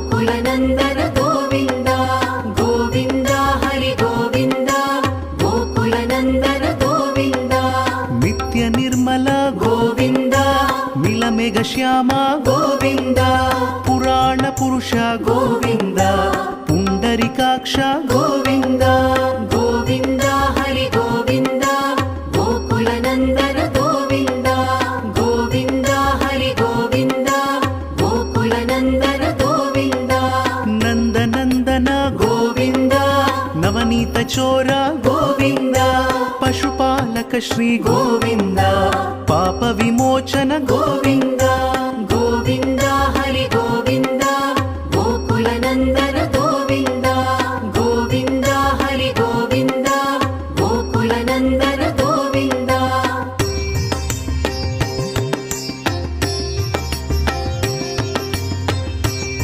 गोकुलनन्दन गोविन्द गोविन्द हरि गोविन्द गोकुलनन्दन गोविन्द नित्य निर्मल गोविन्द मिलमेघ श्याम गोविन्द पुराण पुरुष गोविन्द पुण्डरीकाक्ष गोविन्द गोविन्द हरि गोविन्द गोकुलनन्दन गोविन्द गोविन्द हरि गोविन्द गोकुलनन्दन गोविन्द नन्दनन्दन गोविन्द नवनीत चोर गोविन्द पशुपालक श्री गोविन्द पाप विमोचन गोविन्द